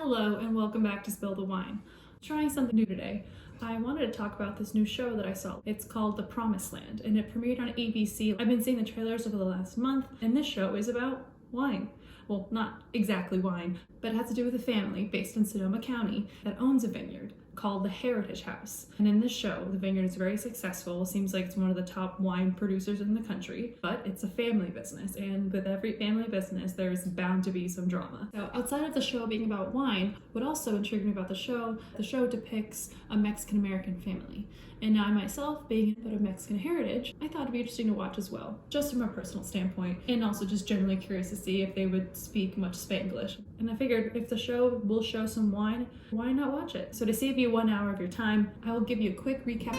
Hello and welcome back to Spill the Wine. Trying something new today. I wanted to talk about this new show that I saw. It's called The Promised Land and it premiered on ABC. I've been seeing the trailers over the last month and this show is about wine. Well, not exactly wine, but it has to do with a family based in Sonoma County that owns a vineyard called the Heritage House. And in this show, the vineyard is very successful. It seems like it's one of the top wine producers in the country, but it's a family business. And with every family business, there's bound to be some drama. So outside of the show being about wine, what also intrigued me about the show depicts a Mexican-American family. And I myself, being of Mexican heritage, I thought it'd be interesting to watch as well, just from a personal standpoint, and also just generally curious to see if they would speak much Spanglish. And I figured if the show will show some wine, why not watch it? So to save you 1 hour of your time, I will give you a quick recap.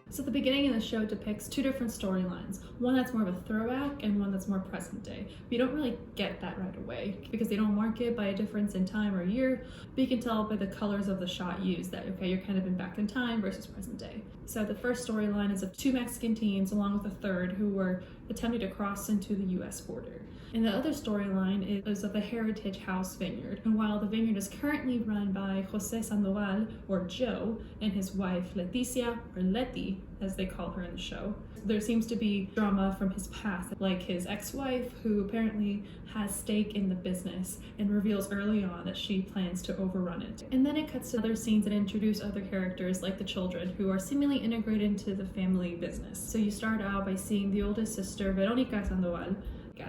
So the beginning of the show depicts two different storylines, one that's more of a throwback and one that's more present day. But you don't really get that right away because they don't mark it by a difference in time or year, but you can tell by the colors of the shot used that, okay, you're kind of in back in time versus present day. So the first storyline is of two Mexican teens along with a third who were attempting to cross into the US border. And the other storyline is of the Heritage House vineyard. And while the vineyard is currently run by Jose Sandoval, or Joe, and his wife Leticia, or Leti, as they call her in the show, there seems to be drama from his past, like his ex-wife, who apparently has stake in the business and reveals early on that she plans to overrun it. And then it cuts to other scenes that introduce other characters, like the children, who are seemingly integrated into the family business. So you start out by seeing the oldest sister, Veronica Sandoval,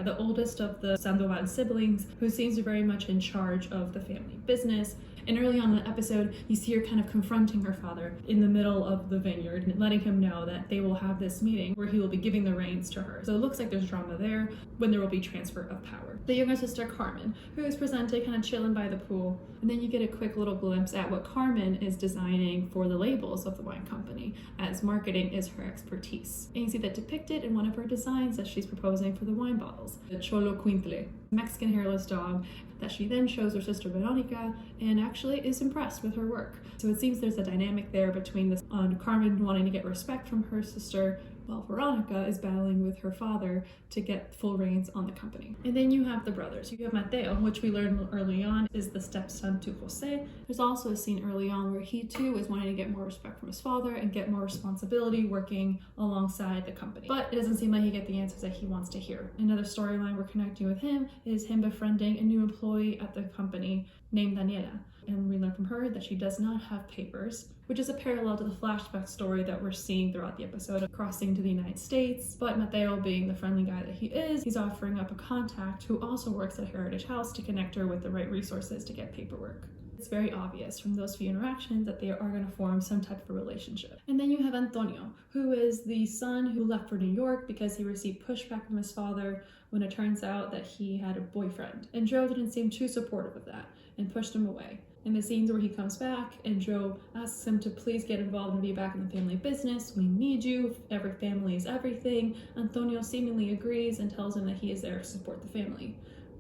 the oldest of the Sandoval siblings, who seems very much in charge of the family business. And early on in the episode, you see her kind of confronting her father in the middle of the vineyard and letting him know that they will have this meeting where he will be giving the reins to her. So it looks like there's drama there when there will be transfer of power. The younger sister, Carmen, who is presented kind of chilling by the pool. And then you get a quick little glimpse at what Carmen is designing for the labels of the wine company, as marketing is her expertise. And you see that depicted in one of her designs that she's proposing for the wine bottles, the Cholo Quintle, Mexican hairless dog, that she then shows her sister Veronica and actually is impressed with her work. So it seems there's a dynamic there between this Carmen wanting to get respect from her sister, while Veronica is battling with her father to get full reins on the company. And then you have the brothers. You have Mateo, which we learned early on is the stepson to Jose. There's also a scene early on where he too is wanting to get more respect from his father and get more responsibility working alongside the company. But it doesn't seem like he gets the answers that he wants to hear. Another storyline we're connecting with him is him befriending a new employee at the company named Daniela. And we learn from her that she does not have papers, which is a parallel to the flashback story that we're seeing throughout the episode of crossing to the United States. But Mateo, being the friendly guy that he is, he's offering up a contact who also works at Heritage House to connect her with the right resources to get paperwork. It's very obvious from those few interactions that they are going to form some type of a relationship. And then you have Antonio, who is the son who left for New York because he received pushback from his father when it turns out that he had a boyfriend. And Joe didn't seem too supportive of that and pushed him away. In the scenes where he comes back and Joe asks him to please get involved and be back in the family business, we need you, every family is everything, Antonio seemingly agrees and tells him that he is there to support the family.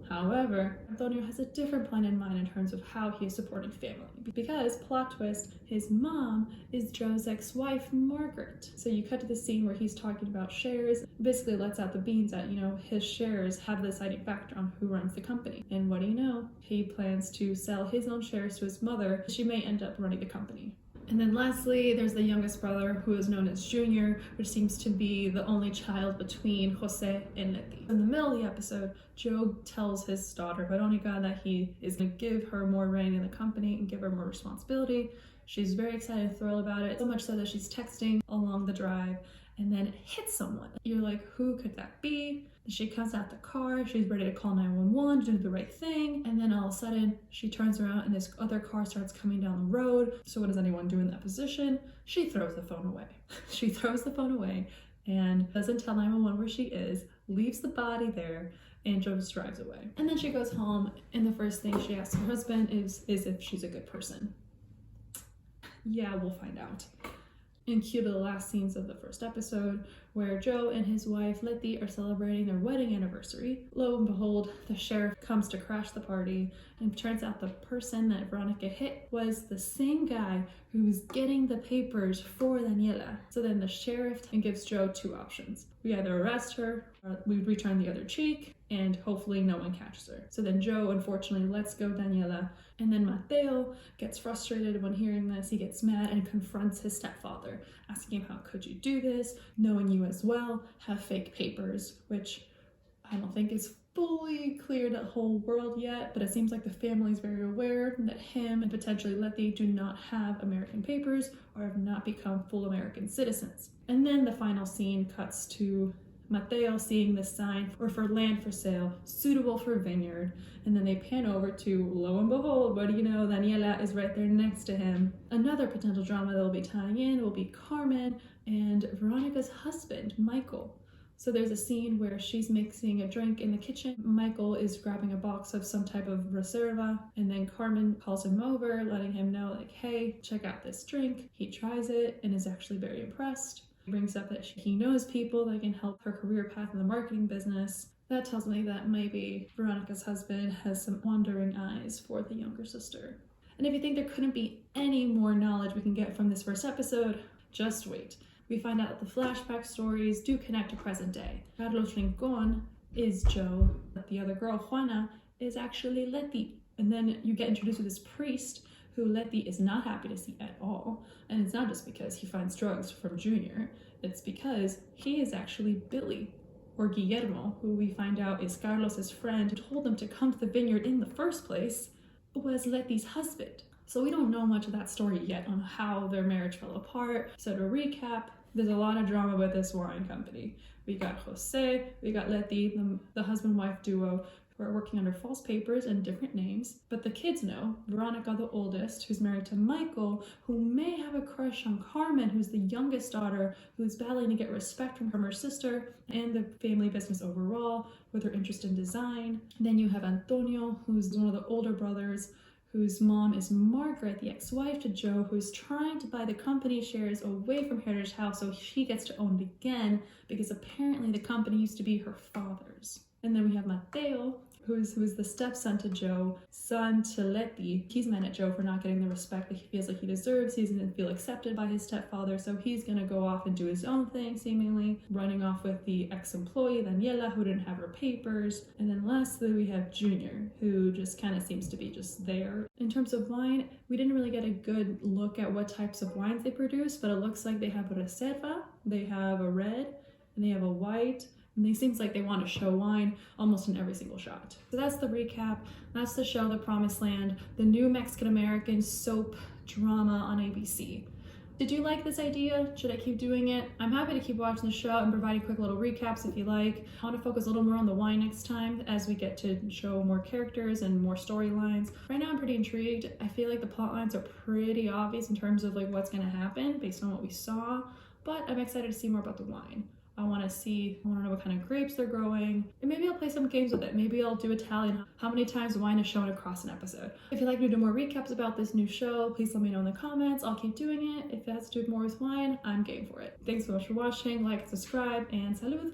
However, Antonio has a different plan in mind in terms of how he is supporting family. Because, plot twist, his mom is Joe's ex-wife, Margaret. So you cut to the scene where he's talking about shares, basically lets out the beans that, his shares have the deciding factor on who runs the company. And what do you know? He plans to sell his own shares to his mother. She may end up running the company. And then lastly, there's the youngest brother who is known as Junior, which seems to be the only child between Jose and Leti. In the middle of the episode, Joe tells his daughter Veronica that he is going to give her more reign in the company and give her more responsibility. She's very excited and thrilled about it, so much so that she's texting along the drive and then hits someone. You're like, who could that be? She comes out the car, she's ready to call 911 to do the right thing, and then all of a sudden she turns around and this other car starts coming down the road. So what does anyone do in that position? She throws the phone away. She throws the phone away and doesn't tell 911 where she is, leaves the body there, and just drives away. And then she goes home and the first thing she asks her husband is if she's a good person. Yeah, we'll find out. And cue to the last scenes of the first episode, where Joe and his wife Leti are celebrating their wedding anniversary. Lo and behold, the sheriff comes to crash the party, and it turns out the person that Veronica hit was the same guy who was getting the papers for Daniela. So then the sheriff gives Joe two options. We either arrest her, or we return the other cheek, and hopefully no one catches her. So then Joe unfortunately lets go Daniela, and then Matteo gets frustrated when hearing this. He gets mad and confronts his stepfather, asking him, how could you do this, knowing you as well have fake papers, which I don't think is fully clear to the whole world yet, but it seems like the family is very aware that him and potentially Letty do not have American papers or have not become full American citizens. And then the final scene cuts to Matteo seeing the sign for land for sale, suitable for vineyard, and then they pan over to, lo and behold, what do you know, Daniela is right there next to him. Another potential drama that will be tying in will be Carmen and Veronica's husband, Michael. So there's a scene where she's mixing a drink in the kitchen. Michael is grabbing a box of some type of Reserva, and then Carmen calls him over, letting him know, like, hey, check out this drink. He tries it and is actually very impressed. He brings up that he knows people that can help her career path in the marketing business. That tells me that maybe Veronica's husband has some wandering eyes for the younger sister. And if you think there couldn't be any more knowledge we can get from this first episode, just wait. We find out that the flashback stories do connect to present day. Carlos Rincon is Joe, but the other girl, Juana, is actually Letty. And then you get introduced to this priest who Letty is not happy to see at all. And it's not just because he finds drugs from Junior, it's because he is actually Billy, or Guillermo, who we find out is Carlos's friend who told them to come to the vineyard in the first place, was Letty's husband. So we don't know much of that story yet on how their marriage fell apart. So to recap, there's a lot of drama with this wine company. We got Jose, we got Letty, the husband-wife duo, who are working under false papers and different names. But the kids know, Veronica, the oldest, who's married to Michael, who may have a crush on Carmen, who's the youngest daughter, who's battling to get respect from her sister and the family business overall, with her interest in design. Then you have Antonio, who's one of the older brothers, whose mom is Margaret, the ex-wife to Joe, who's trying to buy the company shares away from Heritage House so she gets to own it again, because apparently the company used to be her father's. And then we have Matteo, who's the stepson to Joe, son to Letty. He's mad at Joe for not getting the respect that he feels like he deserves. He doesn't feel accepted by his stepfather, so he's gonna go off and do his own thing, seemingly, running off with the ex-employee, Daniela, who didn't have her papers. And then lastly, we have Junior, who just kind of seems to be just there. In terms of wine, we didn't really get a good look at what types of wines they produce, but it looks like they have a Reserva, they have a red, and they have a white. And it seems like they want to show wine almost in every single shot. So that's the recap. That's the show, The Promised Land, the new Mexican-American soap drama on ABC. Did you like this idea? Should I keep doing it? I'm happy to keep watching the show and providing quick little recaps if you like. I want to focus a little more on the wine next time as we get to show more characters and more storylines. Right now I'm pretty intrigued. I feel like the plot lines are pretty obvious in terms of like what's going to happen based on what we saw, but I'm excited to see more about the wine. I want to know what kind of grapes they're growing, and maybe I'll play some games with it. Maybe I'll do a tally on how many times wine is shown across an episode. If you'd like me to do more recaps about this new show, please let me know in the comments. I'll keep doing it. If it has to do more with wine, I'm game for it. Thanks so much for watching. Like, subscribe, and salud!